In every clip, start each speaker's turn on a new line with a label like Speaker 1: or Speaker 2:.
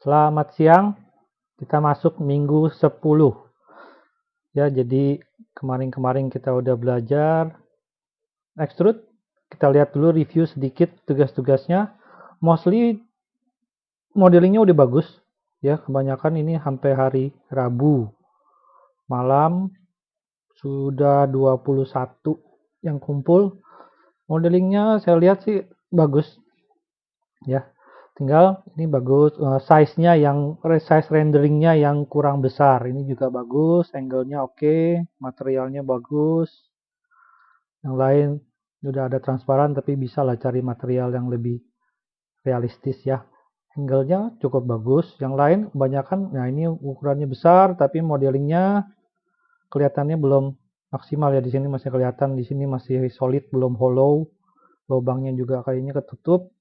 Speaker 1: Selamat siang, kita masuk minggu 10. Ya, jadi kemarin-kemarin kita udah belajar extrude. Kita lihat dulu review sedikit tugas-tugasnya. Mostly modelingnya udah bagus. Ya, kebanyakan ini sampai hari Rabu malam sudah 21 yang kumpul. Modelingnya saya lihat sih bagus. Ya, tinggal ini bagus, size-nya yang size renderingnya yang kurang besar ini juga bagus, angle-nya oke, materialnya bagus. Yang lain udah ada transparan tapi bisa lah cari material yang lebih realistis ya. Angle-nya cukup bagus. Yang lain kebanyakan, nah ini ukurannya besar tapi modelingnya kelihatannya belum maksimal ya. Di sini masih kelihatan, di sini masih solid, belum hollow. Lubangnya juga kayaknya ketutup.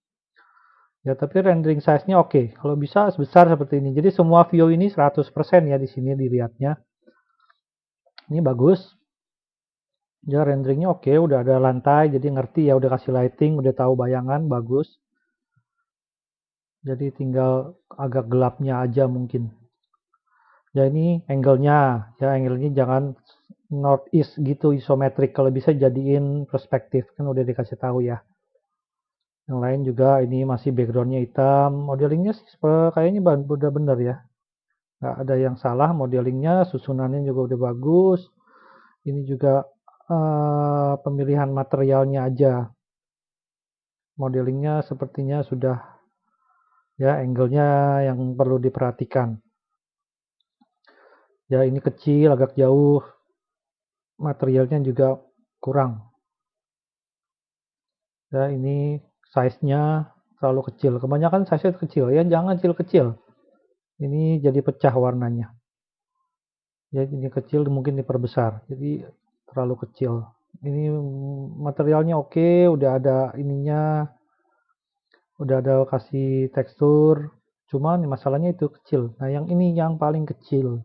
Speaker 1: Ya, tapi rendering size-nya oke. Kalau bisa sebesar seperti ini. Jadi semua view ini 100% ya di sini dilihatnya. Ini bagus. Ya, renderingnya oke, udah ada lantai, jadi ngerti ya, udah kasih lighting, udah tahu bayangan, bagus. Jadi tinggal agak gelapnya aja mungkin. Ya, ini angle-nya. Ya, angle-nya jangan northeast gitu isometrik. Kalau bisa jadiin perspektif, kan udah dikasih tahu ya. Yang lain juga ini masih backgroundnya hitam. Modelingnya sih kayaknya udah bener ya. Nggak ada yang salah modelingnya, susunannya juga udah bagus. Ini juga pemilihan materialnya aja. Modelingnya sepertinya sudah ya, angle-nya yang perlu diperhatikan. Ya, ini kecil, agak jauh. Materialnya juga kurang. Ya, ini size-nya terlalu kecil. Kebanyakan size-nya kecil ya, jangan kecil-kecil. Ini jadi pecah warnanya. Ya, ini kecil mungkin diperbesar. Jadi terlalu kecil. Ini materialnya oke, udah ada ininya, udah ada kasih tekstur, cuman masalahnya itu kecil. Nah, yang ini yang paling kecil.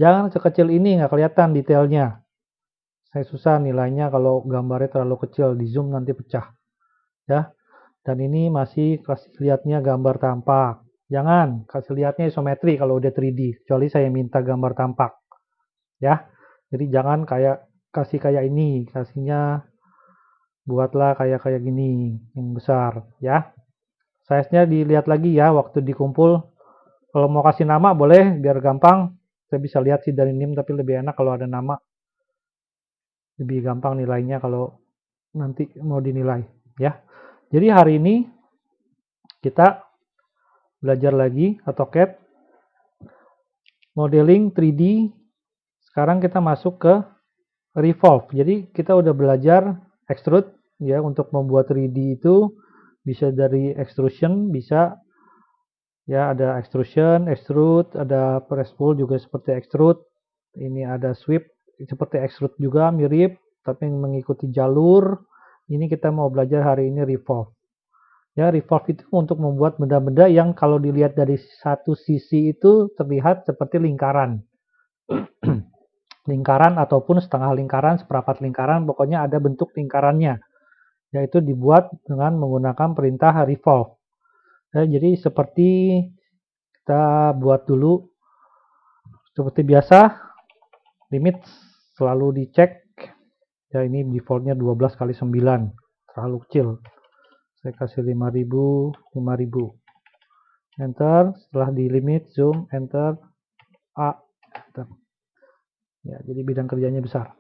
Speaker 1: Jangan sekecil ini, nggak kelihatan detailnya. Saya susah nilainya kalau gambarnya terlalu kecil, di zoom nanti pecah. Ya, dan ini masih kasih lihatnya gambar tampak. Jangan kasih lihatnya isometri kalau udah 3D, kecuali saya minta gambar tampak. Ya, jadi jangan kasih kayak ini, kasihnya buatlah kayak gini yang besar ya. Size-nya dilihat lagi ya waktu dikumpul. Kalau mau kasih nama boleh biar gampang. Saya bisa lihat sih dari NIM tapi lebih enak kalau ada nama. Lebih gampang nilainya kalau nanti mau dinilai ya. Jadi hari ini kita belajar lagi AutoCAD modeling 3D. Sekarang kita masuk ke Revolve. Jadi kita udah belajar extrude ya, untuk membuat 3D itu bisa dari extrusion, bisa ya, ada extrusion, extrude, ada press pull juga seperti extrude. Ini ada sweep seperti extrude juga mirip tapi mengikuti jalur. Ini kita mau belajar hari ini revolve. Ya, revolve itu untuk membuat benda-benda yang kalau dilihat dari satu sisi itu terlihat seperti lingkaran. Lingkaran ataupun setengah lingkaran, seperempat lingkaran, pokoknya ada bentuk lingkarannya. Yaitu dibuat dengan menggunakan perintah revolve. Ya, jadi seperti kita buat dulu seperti biasa, limit selalu dicek. Ya, ini defaultnya 12 kali 9, terlalu kecil. Saya kasih 5000, 5000. Enter, setelah di limit, zoom, enter, A, enter. Ya, jadi bidang kerjanya besar.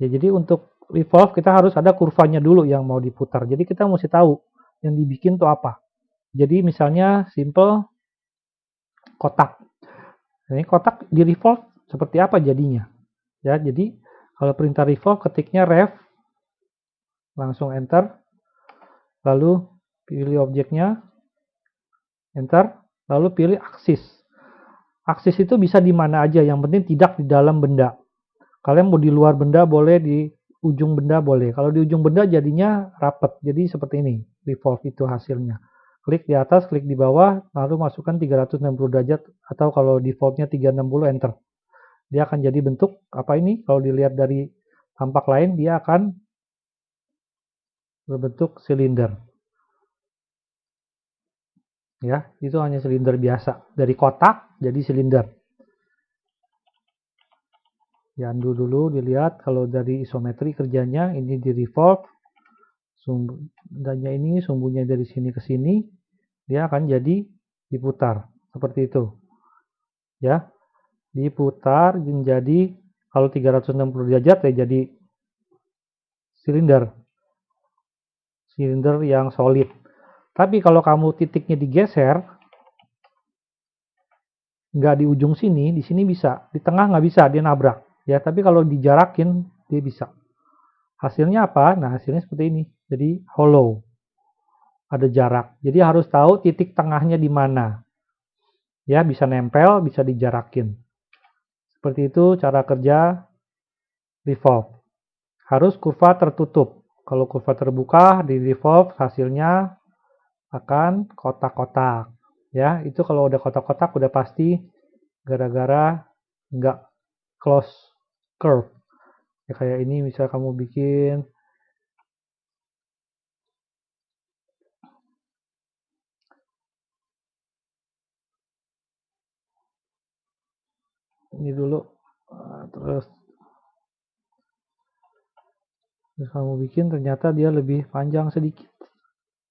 Speaker 1: Ya, jadi untuk revolve kita harus ada kurvanya dulu yang mau diputar. Jadi kita mesti tahu yang dibikin tuh apa. Jadi misalnya simple kotak. Ini kotak di revolve seperti apa jadinya? Ya, jadi kalau perintah revolve ketiknya rev, langsung enter, lalu pilih objeknya, enter, lalu pilih aksis. Aksis itu bisa di mana aja, yang penting tidak di dalam benda. Kalian mau di luar benda boleh, di ujung benda boleh. Kalau di ujung benda jadinya rapet, jadi seperti ini, revolve itu hasilnya. Klik di atas, klik di bawah, lalu masukkan 360 derajat, atau kalau defaultnya 360, enter. Dia akan jadi bentuk, apa ini, kalau dilihat dari tampak lain, dia akan berbentuk silinder. Ya, itu hanya silinder biasa. Dari kotak jadi silinder. Diandu dulu, dilihat kalau dari isometri kerjanya ini di revolve. Sumbunya ini, sumbunya dari sini ke sini, dia akan jadi diputar. Seperti itu. Ya, diputar menjadi kalau 360 derajat ya jadi silinder. Silinder yang solid. Tapi kalau kamu titiknya digeser, nggak di ujung sini, di sini bisa, di tengah nggak bisa, dia nabrak. Ya, tapi kalau dijarakin dia bisa. Hasilnya apa? Nah, hasilnya seperti ini. Jadi hollow, ada jarak. Jadi harus tahu titik tengahnya di mana. Ya, bisa nempel, bisa dijarakin. Seperti itu cara kerja revolve. Harus kurva tertutup. Kalau kurva terbuka di revolve hasilnya akan kotak-kotak. Ya, itu kalau udah kotak-kotak udah pasti gara-gara nggak close curve. Ya, kayak ini misal kamu bikin ini dulu, terus kamu bikin ternyata dia lebih panjang sedikit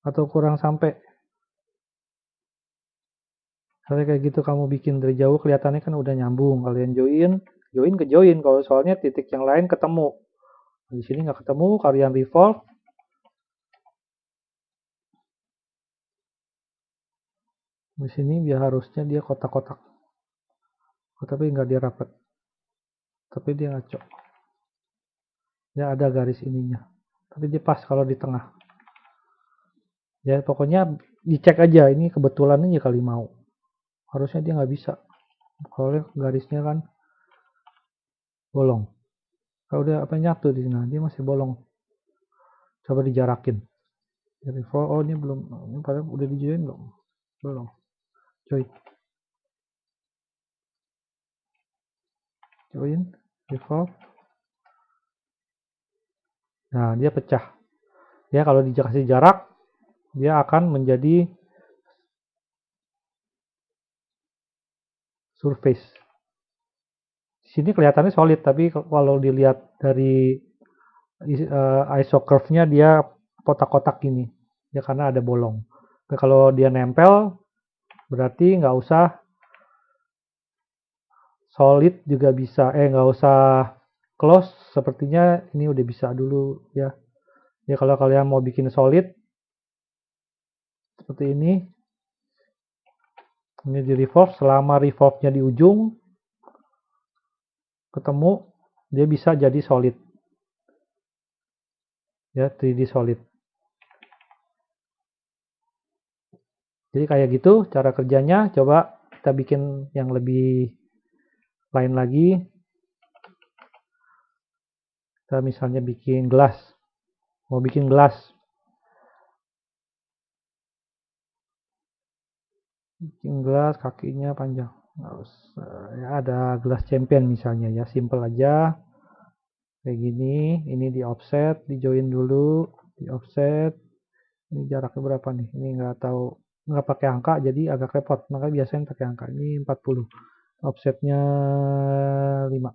Speaker 1: atau kurang sampai. Kalau kayak gitu kamu bikin dari jauh kelihatannya kan udah nyambung. Kalian join ke join. Kalau soalnya titik yang lain ketemu. Di sini nggak ketemu, kalian revolve. Di sini dia harusnya dia kotak-kotak. Oh, tapi nggak dia rapat. Tapi dia ngaco. Ya ada garis ininya. Tapi dia pas kalau di tengah. Ya pokoknya dicek aja. Ini kebetulan aja kali mau. Harusnya dia nggak bisa. Kalau garisnya kan bolong. Kalau udah apa nyatu di sini, dia masih bolong. Coba dijarakin. Jadi oh ini belum, ini padahal udah dijoin belum? Belum. Join, revolve. Nah, dia pecah. Ya, kalau dikasih jarak, dia akan menjadi surface. Di sini kelihatannya solid, tapi kalau dilihat dari iso curve-nya dia kotak-kotak gini. Ya karena ada bolong. Nah, kalau dia nempel, berarti nggak usah solid juga bisa. Nggak usah close. Sepertinya ini udah bisa dulu ya. Ya kalau kalian mau bikin solid seperti ini di revolve. Selama revolve-nya di ujung ketemu, dia bisa jadi solid. Ya, 3D solid. Jadi kayak gitu cara kerjanya. Coba kita bikin yang lebih lain lagi. Kita misalnya bikin gelas. Mau bikin gelas. Bikin gelas kakinya panjang. Nggak usah. Ya, ada gelas champion misalnya ya. Simple aja. Kayak gini. Ini di offset. Di join dulu. Di offset. Ini jaraknya berapa nih? Ini nggak tahu. Nggak pakai angka jadi agak repot. Makanya biasanya pakai angka. Ini 40. Offsetnya 5.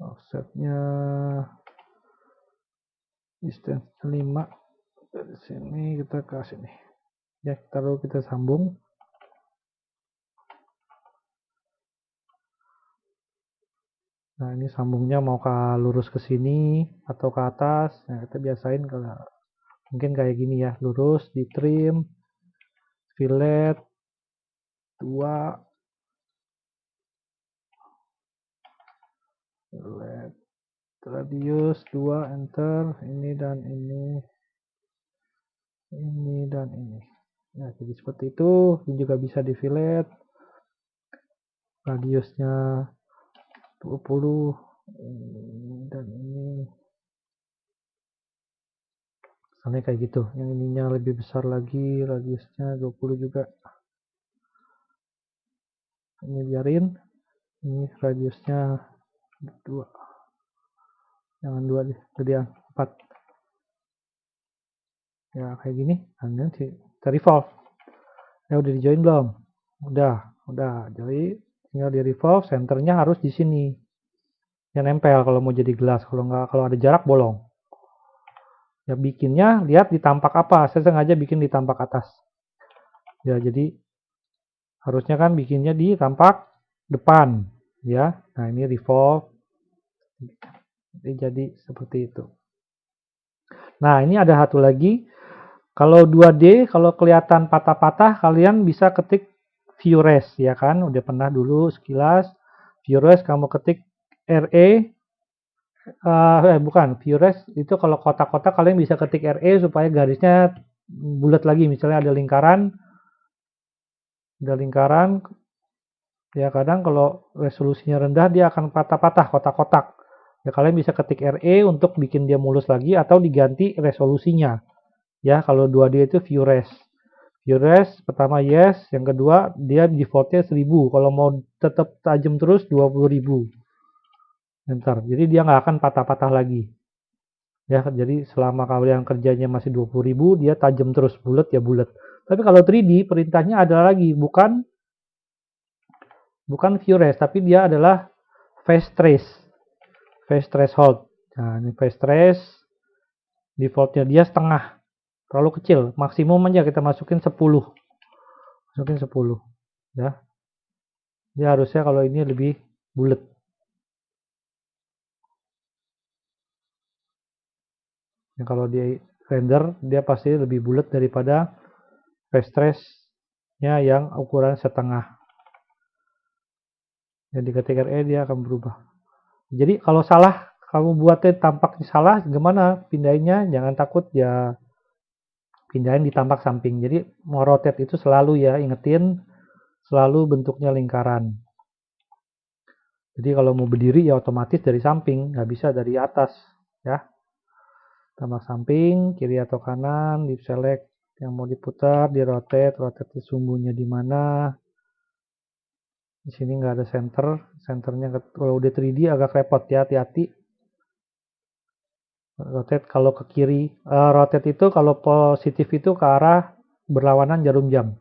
Speaker 1: Offsetnya distance 5. Dari sini kita ke sini. Ya, taruh kita sambung. Nah, ini sambungnya mau ke lurus ke sini atau ke atas. Nah, kita biasain kalau mungkin kayak gini ya, lurus di trim, fillet 2, fillet radius 2, enter, ini dan ini dan ini. Ya, jadi seperti itu. Ini juga bisa di fillet. Radiusnya 20 dan ini. Misalnya kayak gitu. Yang ininya lebih besar lagi, radiusnya 20 juga. Ini biarin. Ini radiusnya 2. Jangan 2 deh, gedean 4. Ya kayak gini, nanti kita revolve. Ya udah di join belum? Udah. Jadi tinggal di revolve, senternya harus di sini. Ya nempel kalau mau jadi gelas, kalau nggak, kalau ada jarak bolong. Ya bikinnya lihat di tampak apa. Saya sengaja bikin di tampak atas. Ya jadi harusnya kan bikinnya di tampak depan, ya. Nah ini revolve, jadi seperti itu. Nah ini ada satu lagi. Kalau 2D, kalau kelihatan patah-patah, kalian bisa ketik view res, ya kan? Udah pernah dulu sekilas. View res kamu ketik RE, bukan, view res itu kalau kotak-kotak kalian bisa ketik RE supaya garisnya bulat lagi. Misalnya ada lingkaran, ya kadang kalau resolusinya rendah dia akan patah-patah kotak-kotak. Ya kalian bisa ketik RE untuk bikin dia mulus lagi atau diganti resolusinya. Ya kalau 2D itu view res. View res pertama yes, yang kedua dia defaultnya 1000. Kalau mau tetap tajam terus 20.000. Ntar, jadi dia nggak akan patah-patah lagi. Ya, jadi selama kalian kerjanya masih 20.000, dia tajam terus, bulat ya bulat. Tapi kalau 3D perintahnya ada lagi, bukan view res, tapi dia adalah face trace. Face threshold. Nah, ini face trace defaultnya dia setengah. Terlalu kecil, maksimum aja kita masukin 10. Masukin 10, ya. Dia harusnya kalau ini lebih bulat. Ya, kalau dia render, dia pasti lebih bulat daripada face trace-nya yang ukuran setengah. Jadi ketika RE dia akan berubah. Jadi kalau salah, kamu buatnya tampaknya salah, gimana pindahinnya? Jangan takut ya, pindahin di tampak samping. Jadi mau rotate itu selalu ya, ingetin selalu bentuknya lingkaran. Jadi kalau mau berdiri ya otomatis dari samping, nggak bisa dari atas, ya. Tampak samping, kiri atau kanan, di select yang mau diputar, di rotate sumbunya di mana. Di sini nggak ada senternya kalau udah 3D agak repot ya, hati-hati. Rotate kalau ke kiri, rotate itu kalau positif itu ke arah berlawanan jarum jam.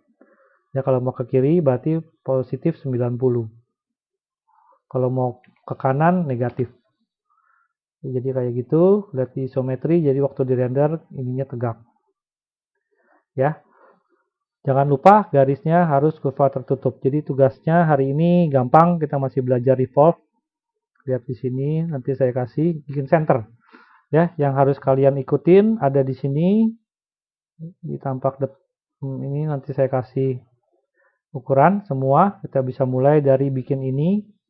Speaker 1: Ya kalau mau ke kiri berarti positif 90. Kalau mau ke kanan negatif. Jadi kayak gitu, lihat di isometri, jadi waktu di render ininya tegak. Ya. Jangan lupa garisnya harus kurva tertutup. Jadi tugasnya hari ini gampang, kita masih belajar revolve. Lihat di sini, nanti saya kasih bikin center. Ya, yang harus kalian ikutin ada di sini. Di tampak ini nanti saya kasih ukuran semua. Kita bisa mulai dari bikin ini.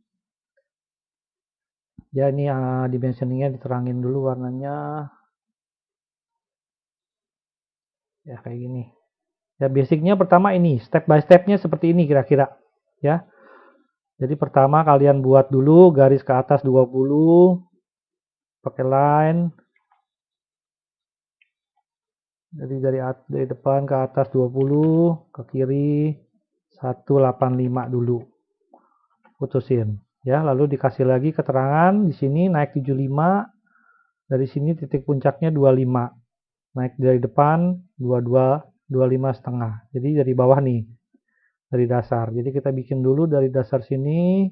Speaker 1: Ya, ini dimensioningnya diterangin dulu warnanya. Ya, kayak gini. Ya, basicnya pertama ini, step by stepnya seperti ini kira-kira. Ya, jadi pertama kalian buat dulu garis ke atas 20, pakai line. Jadi dari depan ke atas 20, ke kiri 185 dulu. Putusin. Ya, lalu dikasih lagi keterangan di sini naik 75, dari sini titik puncaknya 25. Naik dari depan 22, 25 setengah. Jadi dari bawah nih, dari dasar. Jadi kita bikin dulu dari dasar sini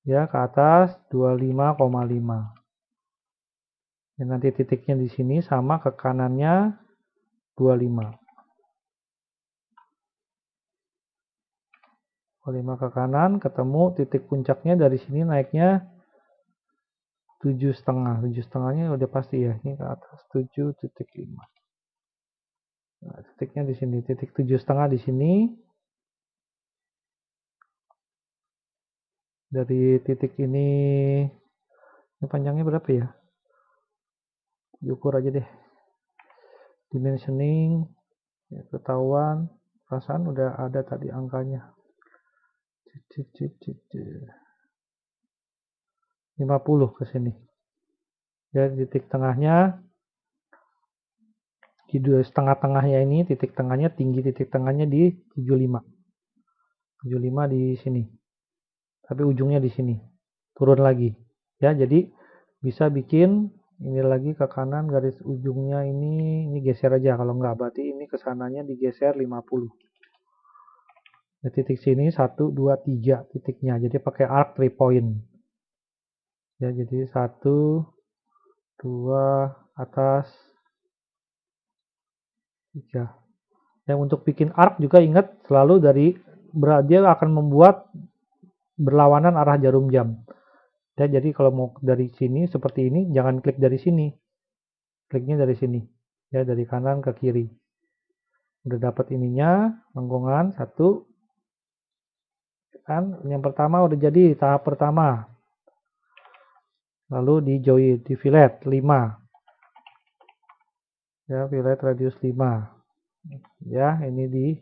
Speaker 1: ya ke atas 25,5. Dan nanti titiknya di sini sama ke kanannya 25. 25 ke kanan, ketemu titik puncaknya dari sini naiknya 7,5. 7,5-nya udah pasti ya. Ini ke atas 7,5. Nah, titiknya di sini, titik 7,5 di sini. Dari titik ini panjangnya berapa ya? Diukur aja deh. Dimensioning ya, ketahuan. Perasaan udah ada tadi angkanya. 50 ke sini. Ya, titik tengahnya di setengah-tengahnya ini, titik tengahnya tinggi, titik tengahnya di 75. 75 di sini. Tapi ujungnya di sini. Turun lagi. Ya, jadi bisa bikin ini lagi ke kanan, garis ujungnya ini geser aja, kalau nggak berarti ini kesananya digeser 50. Di titik sini 1, 2, 3 titiknya, jadi pakai arc 3 point ya, jadi 1, 2, atas, 3 ya. Untuk bikin arc juga ingat selalu dia akan membuat berlawanan arah jarum jam ya, jadi kalau mau dari sini seperti ini, jangan klik dari sini, kliknya dari sini ya, dari kanan ke kiri. Udah dapat ininya, lengkungan 1 kan, yang pertama udah jadi tahap pertama. Lalu di join, di fillet 5 ya, fillet radius 5 ya, ini di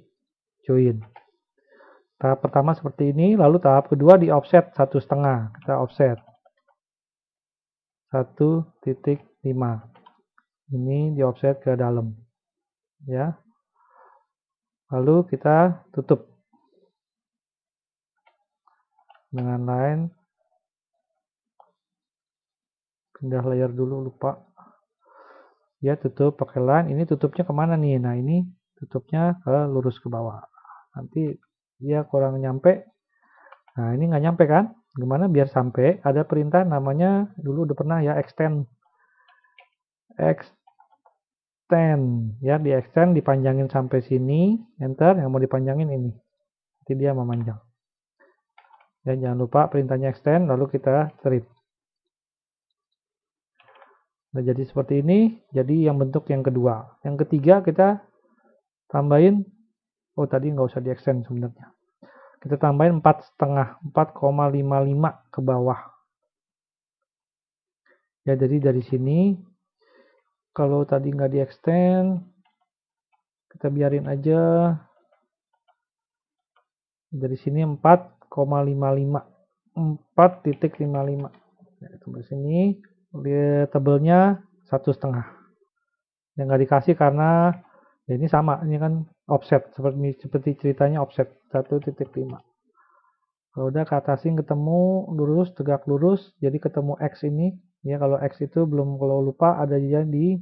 Speaker 1: join. Tahap pertama seperti ini, lalu tahap kedua di offset 1,5, kita offset 1,5, ini di offset ke dalam ya, lalu kita tutup dengan line, pindah layer dulu, lupa ya, tutup pakai line. Ini tutupnya kemana nih? Nah, ini tutupnya ke lurus ke bawah, nanti dia kurang nyampe. Nah, ini nggak nyampe kan, gimana biar sampai? Ada perintah namanya, dulu udah pernah ya, extend ya, di extend, dipanjangin sampai sini, enter. Yang mau dipanjangin ini, nanti dia memanjang ya. Jangan lupa perintahnya extend, lalu kita strip. Nah, jadi seperti ini, jadi yang bentuk yang kedua. Yang ketiga kita tambahin, oh tadi nggak usah di extend sebenarnya, kita tambahin 4,5, 4,55 ke bawah ya. Jadi dari sini, kalau tadi nggak di extend, kita biarin aja. Dari sini 4,55, 4,55 ya, ke sini. Tebelnya 1,5, yang nggak dikasih karena ya ini sama, ini kan offset, seperti ceritanya offset 1,5. Kalau udah ke atasin, ketemu lurus, tegak lurus, jadi ketemu X ini ya. Kalau X itu belum, kalau lupa ada dia di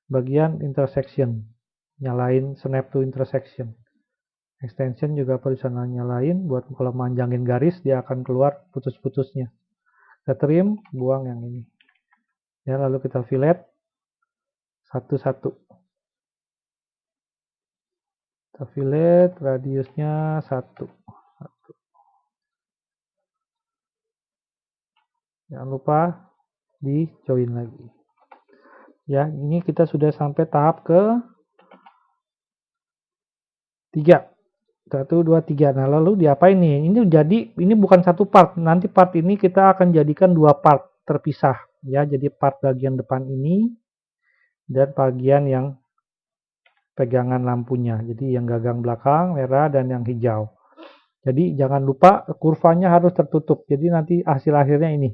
Speaker 1: bagian intersection, nyalain snap to intersection. Extension juga bisa nyalain buat kalau manjangin garis, dia akan keluar putus-putusnya. Kita trim, buang yang ini ya, lalu kita fillet satu-satu. Kita fillet radiusnya 1. Jangan lupa di join lagi ya. Ini kita sudah sampai tahap ke 3. 1, 2, 3. Nah, lalu diapain nih? Ini bukan satu part. Nanti part ini kita akan jadikan 2 part terpisah ya. Jadi part bagian depan ini dan bagian yang pegangan lampunya. Jadi yang gagang belakang merah dan yang hijau. Jadi jangan lupa kurvanya harus tertutup. Jadi nanti hasil akhirnya ini.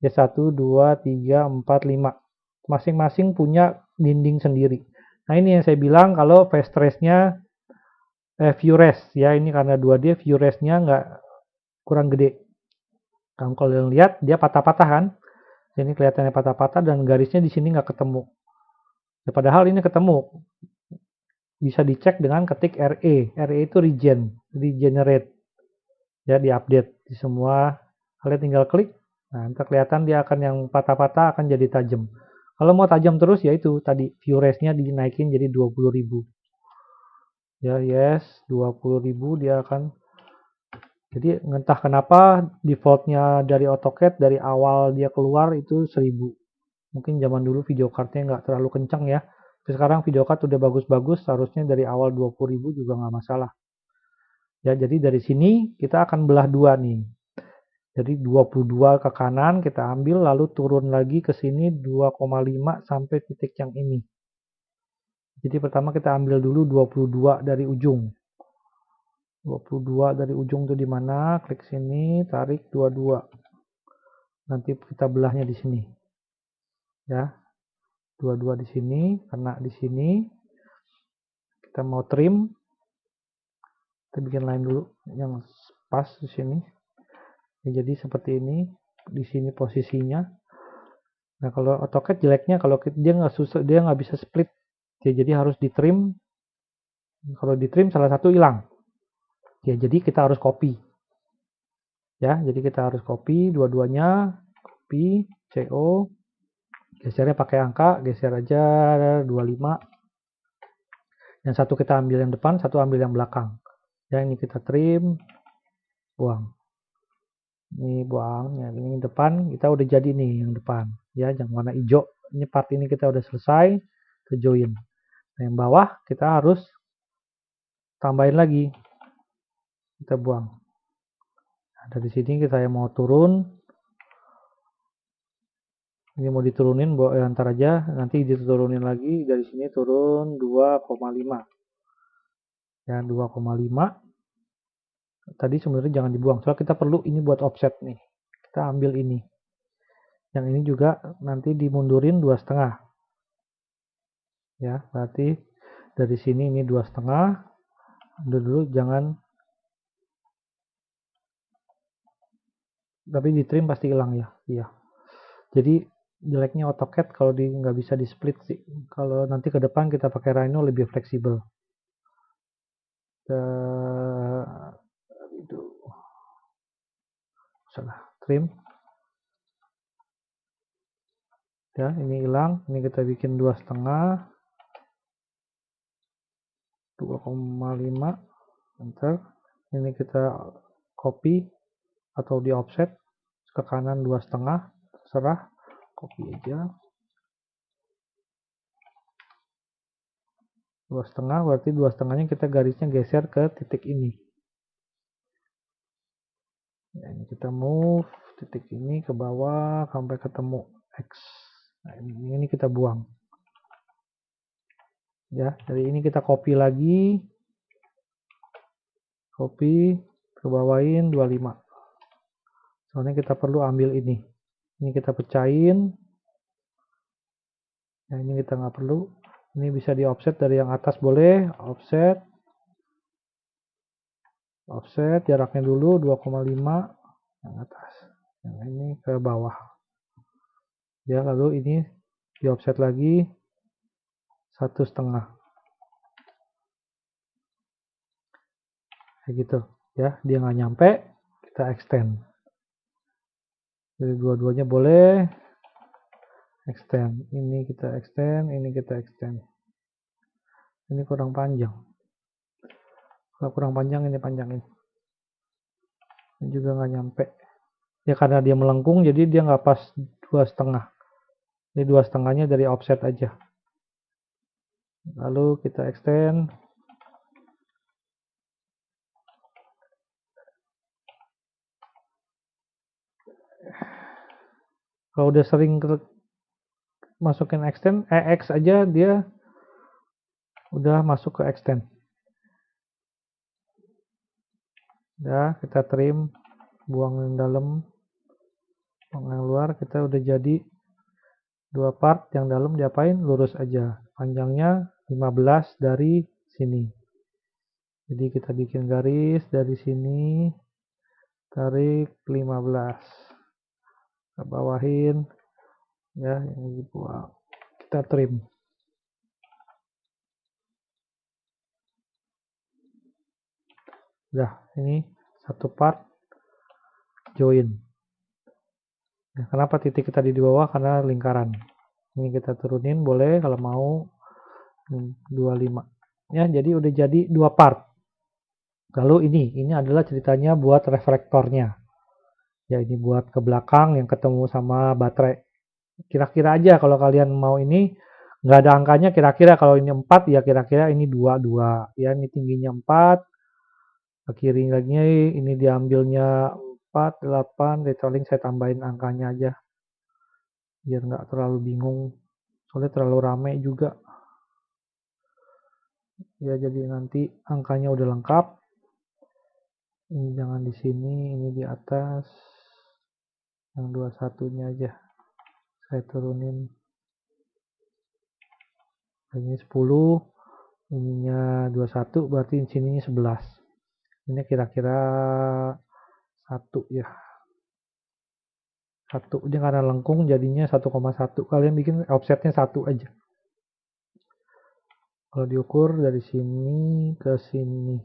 Speaker 1: Ya, 1, 2, 3, 4, 5. Masing-masing punya dinding sendiri. Nah, ini yang saya bilang kalau face trace-nya view rest ya, ini karena 2D, view rest-nya nggak, kurang gede. Kamu kalau lihat dia patah-patah kan, ini kelihatannya patah-patah dan garisnya di sini nggak ketemu ya, padahal ini ketemu. Bisa dicek dengan ketik RE itu regenerate ya, diupdate di semua. Kalian tinggal klik, nah nanti kelihatan dia akan yang patah-patah akan jadi tajam. Kalau mau tajam terus ya itu tadi, view rest-nya dinaikin jadi 20.000 ya. Yes, 20.000 dia akan. Jadi entah kenapa defaultnya dari AutoCAD dari awal dia keluar itu 1000. Mungkin zaman dulu video cardnya nggak terlalu kencang ya. Tapi sekarang video card udah bagus-bagus, harusnya dari awal 20.000 juga nggak masalah. Ya, jadi dari sini kita akan belah dua nih. Jadi 22 ke kanan kita ambil, lalu turun lagi ke sini 2,5 sampai titik yang ini. Jadi pertama kita ambil dulu 22 dari ujung. 22 dari ujung itu di mana? Klik sini, tarik 22. Nanti kita belahnya di sini. Ya. 22 di sini, kena di sini. Kita mau trim. Kita bikin line dulu yang pas di sini. Ya, jadi seperti ini. Di sini posisinya. Nah, kalau AutoCAD jeleknya kalau dia nggak bisa split. Ya, jadi harus di trim. Kalau di trim salah satu hilang. Ya, jadi kita harus copy. Ya, jadi kita harus copy dua-duanya, copy CO, gesernya pakai angka, geser aja 25. Yang satu kita ambil yang depan, satu ambil yang belakang. Ya, ini kita trim, buang. Ini buang, ya ini depan kita udah jadi nih yang depan. Ya, yang warna hijau. Ini part ini kita udah selesai, kita join. Nah, yang bawah kita harus tambahin lagi. Kita buang. Nah, dari sini kita yang mau turun. Ini mau diturunin, antar aja. Nanti diturunin lagi. Dari sini turun 2,5. Ya, 2,5. Tadi sebenarnya jangan dibuang. Soalnya kita perlu ini buat offset nih. Kita ambil ini. Yang ini juga nanti dimundurin 2,5. Ya, berarti dari sini ini 2,5. Dulu jangan, tapi di trim pasti hilang ya. Iya. Jadi jeleknya AutoCAD kalau nggak bisa di split sih. Kalau nanti ke depan kita pakai Rhino lebih fleksibel. Itu salah trim. Ya, ini hilang. Ini kita bikin 2,5. 2,5. Enter. Ini kita copy atau di offset ke kanan 2,5. Terserah. Copy aja. 2,5 berarti 2,5-nya kita garisnya geser ke titik ini. Ya, ini kita move titik ini ke bawah sampai ketemu X. Nah, ini kita buang. Ya, dari ini kita copy lagi. Copy ke bawahin 25. Soalnya kita perlu ambil ini. Ini kita pecahin. Nah, ini kita nggak perlu. Ini bisa di offset dari yang atas boleh. Offset. Offset jaraknya dulu 2,5 yang atas. Yang ini ke bawah. Ya, lalu ini di offset lagi 1,5. Kayak gitu. Ya, dia nggak nyampe, kita extend. Jadi dua-duanya boleh. Extend. Ini kita extend, ini kita extend. Ini kurang panjang. Kalau kurang panjang, ini panjangin. Ini juga nggak nyampe. Ya karena dia melengkung, jadi dia nggak pas 2,5. Ini 2,5-nya dari offset aja. Lalu kita extend. Kalau udah sering masukin extend, X aja dia udah masuk ke extend. Ya, kita trim, buang yang dalam, buang yang luar, kita udah jadi 2 part. Yang dalam diapain? Lurus aja. Panjangnya 15 dari sini. Jadi kita bikin garis dari sini, tarik 15. Kita bawahin, ya, yang dibuang. Kita trim. Udah, ini satu part join. Nah, kenapa titik kita di bawah? Karena lingkaran. Ini kita turunin boleh kalau mau 25. Ya, jadi udah jadi 2 part. Lalu ini adalah ceritanya buat reflektornya. Ya, ini buat ke belakang yang ketemu sama baterai. Kira-kira aja kalau kalian mau ini nggak ada angkanya, kira-kira kalau ini 4 ya kira-kira ini 2. Ya, ini tingginya 4. Ke kiri lagi ini diambilnya 4, 8, detailing saya tambahin angkanya aja. Biar nggak terlalu bingung. Soalnya terlalu rame juga. Ya, jadi nanti angkanya udah lengkap. Ini jangan di sini, ini di atas. Yang 21-nya aja. Saya turunin. Ini 10. Ininya 21, berarti sininya 11. Ini kira-kira 1 ya. 1. Dia karena lengkung jadinya 1,1. Kalian bikin offsetnya 1 aja. Kalau diukur dari sini ke sini.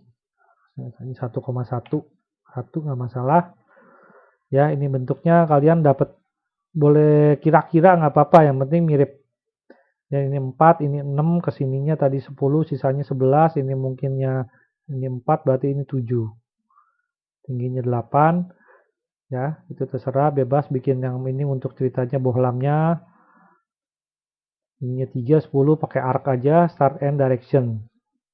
Speaker 1: Ini 1,1. 1 nggak masalah. Ya, ini bentuknya kalian dapat boleh kira-kira nggak apa-apa, yang penting mirip. Ya, ini 4, ini 6, kesininya tadi 10, sisanya 11, ini mungkinnya ini 4, berarti ini 7. Tingginya 8, ya, itu terserah, bebas bikin yang ini untuk ceritanya bohlamnya. Ininya 3, 10, pakai arc aja, start and direction.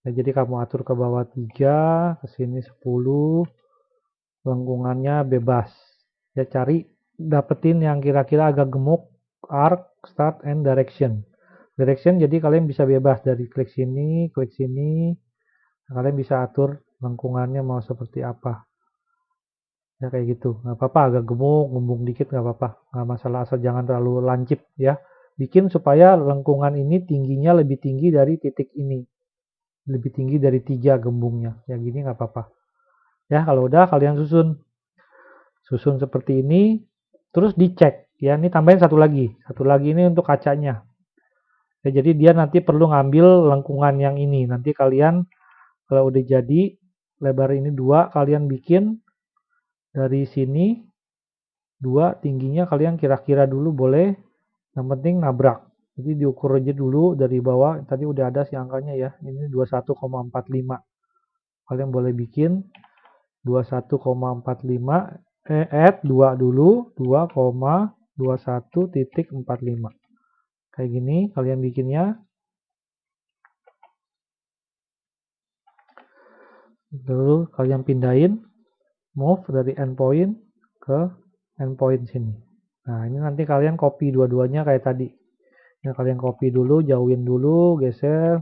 Speaker 1: Ya, jadi kamu atur ke bawah 3, ke sini 10, lengkungannya bebas. Ya, cari dapetin yang kira-kira agak gemuk, arc, start and direction. Direction jadi kalian bisa bebas dari klik sini. Kalian bisa atur lengkungannya mau seperti apa. Ya kayak gitu. Nggak apa-apa agak gemuk, gembung dikit nggak apa-apa. Nggak masalah, asal jangan terlalu lancip ya. Bikin supaya lengkungan ini tingginya lebih tinggi dari titik ini. Lebih tinggi dari 3 gembungnya. Ya gini nggak apa-apa. Ya kalau udah kalian susun. Susun seperti ini. Terus dicek. Ya ini tambahin satu lagi. Satu lagi ini untuk kacanya. Ya, jadi dia nanti perlu ngambil lengkungan yang ini. Nanti kalian kalau udah jadi lebar ini 2, kalian bikin dari sini 2, tingginya kalian kira-kira dulu boleh. Yang penting nabrak. Jadi diukur aja dulu dari bawah. Tadi udah ada sih angkanya ya. Ini 21,45. Kalian boleh bikin 21,45. Add 2 dulu. 2,21.45. Kayak gini kalian bikinnya. Lalu kalian pindahin, move dari endpoint ke endpoint sini. Nah ini nanti kalian copy dua-duanya kayak tadi. Ya, kalian copy dulu, jauhin dulu, geser.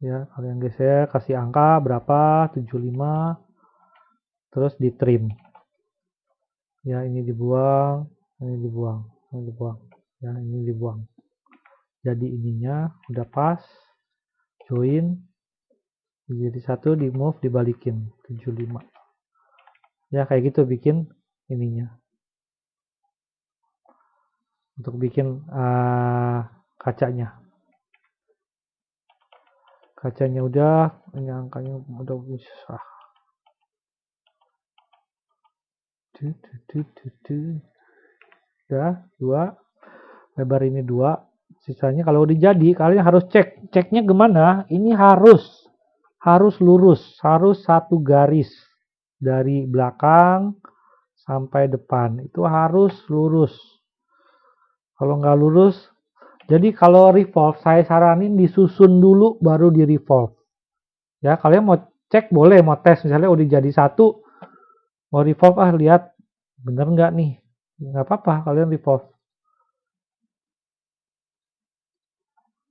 Speaker 1: Ya kalian geser, kasih angka berapa, 75. Terus di trim. Ya ini dibuang, ini dibuang, ini dibuang. Ya ini dibuang. Jadi ininya udah pas. Join. Jadi 1 di move dibalikin 75. Ya kayak gitu bikin ininya. Untuk bikin kacanya. Kacanya udah, ini angkanya udah bisa. Udah 2. Lebar ini 2. Sisanya kalau udah jadi kalian harus cek. Ceknya gimana? Ini harus lurus, harus satu garis dari belakang sampai depan. Itu harus lurus. Kalau nggak lurus, jadi kalau revolve saya saranin disusun dulu baru di revolve. Ya kalian mau cek boleh, mau tes misalnya udah jadi 1, mau revolve lihat bener nggak nih, nggak apa-apa kalian revolve.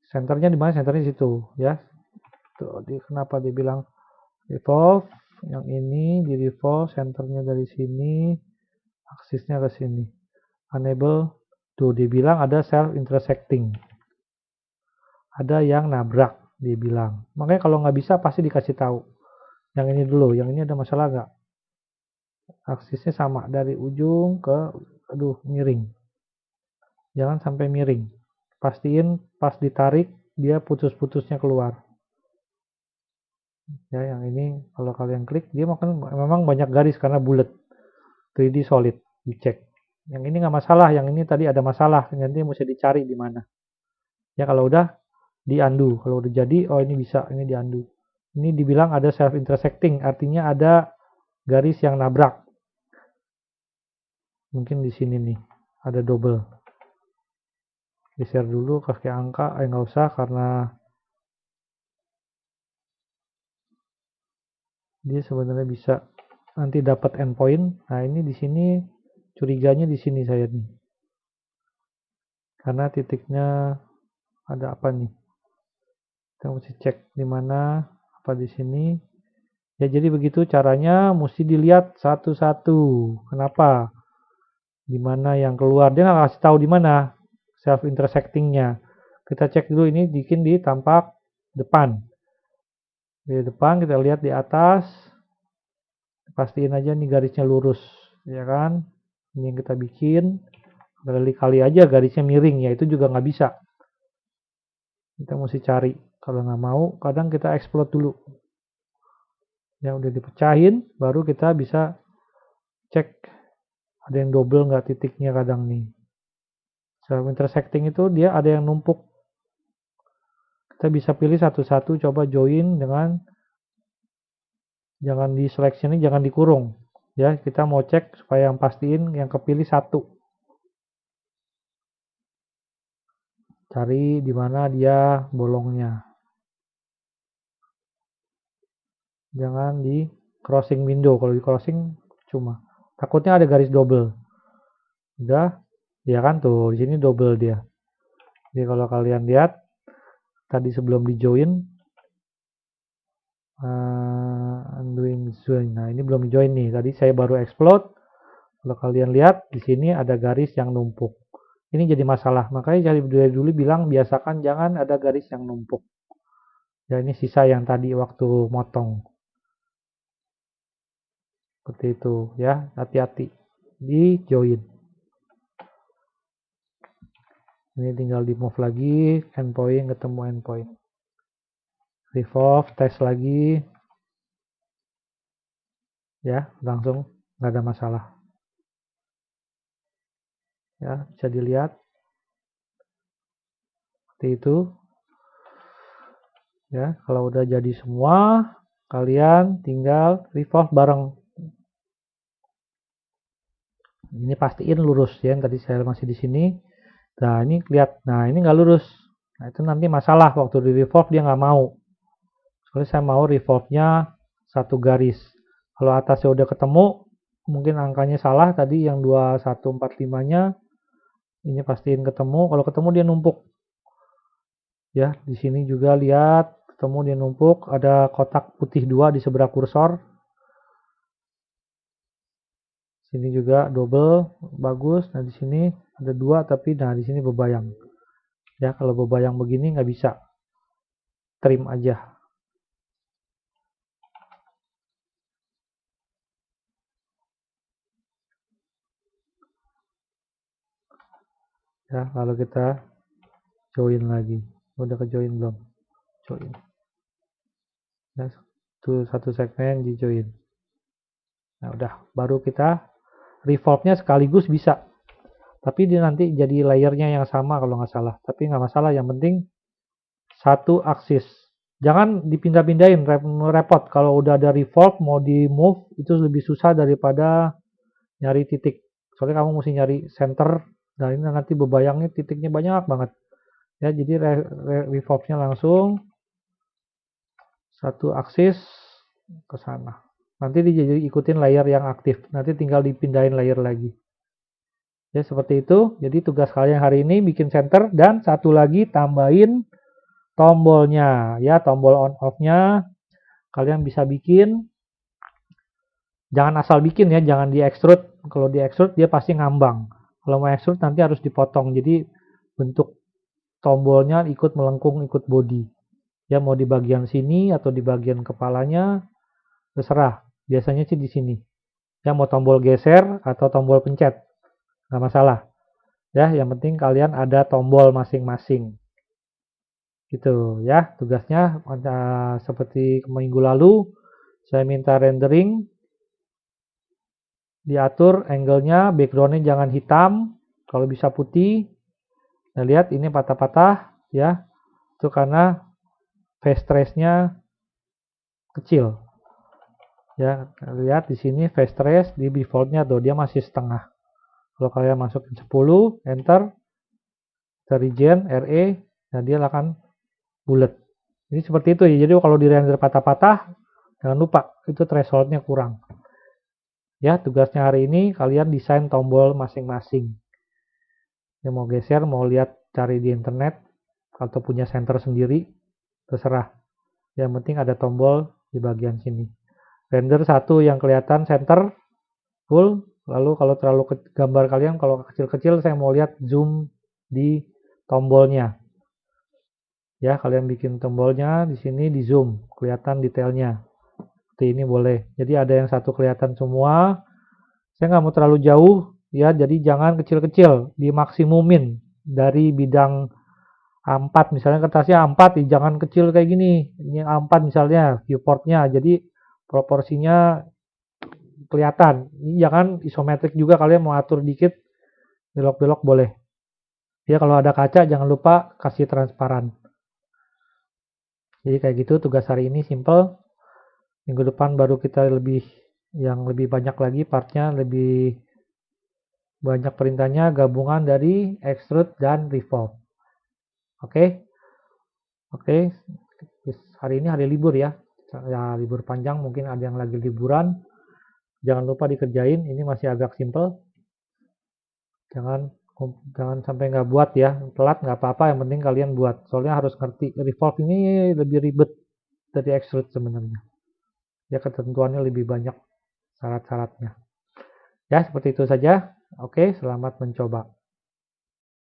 Speaker 1: Senternya di mana? Senternya di situ ya. Tuh, kenapa dibilang revolve? Yang ini di revolve, senternya dari sini, aksisnya ke sini. Enable, tuh dibilang ada self intersecting. Ada yang nabrak, dibilang. Makanya kalau nggak bisa pasti dikasih tahu. Yang ini dulu, yang ini ada masalah nggak? Aksisnya sama dari ujung ke, miring. Jangan sampai miring. Pastiin pas ditarik dia putus-putusnya keluar. Ya, yang ini kalau kalian klik dia memang banyak garis karena bulat. 3D solid, dicek. Yang ini nggak masalah, yang ini tadi ada masalah, nanti mesti dicari di mana. Ya kalau udah di undo, kalau udah jadi, oh ini bisa, ini di undo. Ini dibilang ada self intersecting, artinya ada garis yang nabrak. Mungkin di sini nih, ada double. Geser dulu kasih angka, nggak usah karena dia sebenarnya bisa nanti dapat endpoint. Nah ini di sini curiganya di sini saya nih, karena titiknya ada apa nih? Kita mesti cek di mana, apa di sini. Ya jadi begitu caranya, mesti dilihat satu-satu. Kenapa? Di mana yang keluar? Dia nggak kasih tahu di mana self intersectingnya. Kita cek dulu ini bikin di tampak depan. Di depan kita lihat di atas. pastiin aja nih garisnya lurus, ya kan? Ini yang kita bikin, kali-kali aja garisnya miring, ya itu juga nggak bisa. Kita mesti cari, kalau nggak mau, kadang kita explode dulu. Ya udah dipecahin, baru kita bisa cek ada yang double nggak titiknya kadang nih. Self intersecting itu dia ada yang numpuk. Kita bisa pilih satu-satu, coba join dengan jangan di selection ini jangan dikurung. Ya, kita mau cek supaya yang pastiin yang kepilih satu. Cari di mana dia bolongnya. Jangan di crossing window. Kalau di crossing cuma takutnya ada garis double. Udah, ya kan tuh di sini double dia. Jadi kalau kalian lihat tadi sebelum di join undoing join. Nah, ini belum join nih. Tadi saya baru explode. Kalau kalian lihat di sini ada garis yang numpuk. Ini jadi masalah. Makanya dari dulu bilang biasakan jangan ada garis yang numpuk. Ya ini sisa yang tadi waktu motong. Seperti itu ya. Hati-hati di join. Ini tinggal di move lagi. Endpoint ketemu endpoint. Revolve, tes lagi. Ya langsung nggak ada masalah. Ya bisa dilihat. Seperti itu. Ya, kalau udah jadi semua, kalian tinggal revolve bareng. Ini pastiin lurus ya, tadi saya masih di sini. Nah, ini lihat. Nah, ini nggak lurus. Nah, itu nanti masalah waktu di revolve dia nggak mau. Soalnya saya mau revolve-nya satu garis. Kalau atasnya udah ketemu, mungkin angkanya salah tadi yang 2145-nya. Ini pastiin ketemu. Kalau ketemu dia numpuk. Ya, di sini juga lihat ketemu dia numpuk, ada kotak putih 2 di sebelah kursor. Sini juga double, bagus. Nah, di sini ada 2 tapi nah di sini bebayang. Ya, kalau bebayang begini nggak bisa. Trim aja. Ya, lalu kita join lagi. Udah ke join belum? Join. Ya, tuh satu segmen di join. Nah, udah. Baru kita revolve-nya sekaligus bisa. Tapi dia nanti jadi layernya yang sama kalau nggak salah. Tapi nggak masalah, yang penting satu aksis. Jangan dipindah-pindahin, repot. Kalau udah ada revolve, mau di move, itu lebih susah daripada nyari titik. Soalnya kamu mesti nyari center, dan ini nanti bebayangnya titiknya banyak banget. Ya, jadi revolve-nya langsung satu aksis ke sana. Nanti dia jadi ikutin layer yang aktif. Nanti tinggal dipindahin layer lagi. Ya, seperti itu. Jadi tugas kalian hari ini bikin center dan satu lagi tambahin tombolnya. Ya, tombol on off-nya kalian bisa bikin. Jangan asal bikin ya, jangan di extrude. Kalau di extrude dia pasti ngambang. Kalau mau extrude nanti harus dipotong. Jadi bentuk tombolnya ikut melengkung, ikut body. Ya mau di bagian sini atau di bagian kepalanya terserah. Biasanya sih di sini. Ya mau tombol geser atau tombol pencet. Nggak masalah. Ya, yang penting kalian ada tombol masing-masing. Gitu ya, tugasnya seperti minggu lalu saya minta rendering, diatur angle-nya, background-nya jangan hitam, kalau bisa putih. Nah, lihat ini patah-patah ya. Itu karena phase trace-nya kecil. Ya, lihat di sini phase trace di default-nya tuh dia masih setengah. Kalau kalian masukin 10, enter, region, RE, nah dia akan bulat. Ini seperti itu ya. Jadi kalau di render patah-patah, jangan lupa itu threshold-nya kurang. Ya, tugasnya hari ini kalian desain tombol masing-masing. Yang mau geser, mau lihat cari di internet, atau punya center sendiri, terserah. Yang penting ada tombol di bagian sini. Render satu yang kelihatan center, full. Lalu kalau terlalu gambar kalian, kalau kecil-kecil saya mau lihat zoom di tombolnya. Ya, kalian bikin tombolnya di sini di zoom, kelihatan detailnya. seperti ini boleh. Jadi ada yang satu kelihatan semua. Saya nggak mau terlalu jauh ya, jadi jangan kecil-kecil, dimaksimumin dari bidang A4, misalnya kertasnya A4, jangan kecil kayak gini. Ini A4 misalnya viewportnya, jadi proporsinya kelihatan. Ini jangan isometrik juga, kalian mau atur dikit, belok-belok boleh. Ya kalau ada kaca jangan lupa kasih transparan. Jadi kayak gitu tugas hari ini simple. Minggu depan baru kita lebih banyak lagi partnya, lebih banyak perintahnya, gabungan dari extrude dan revolve. Oke. Oke. Hari ini hari libur ya. Ya libur panjang, mungkin ada yang lagi liburan. Jangan lupa dikerjain, ini masih agak simple. Jangan sampai nggak buat ya, telat nggak apa-apa, yang penting kalian buat. Soalnya harus ngerti, revolve ini lebih ribet dari extrude sebenarnya. Ya ketentuannya lebih banyak syarat-syaratnya. Ya seperti itu saja. Oke, selamat mencoba.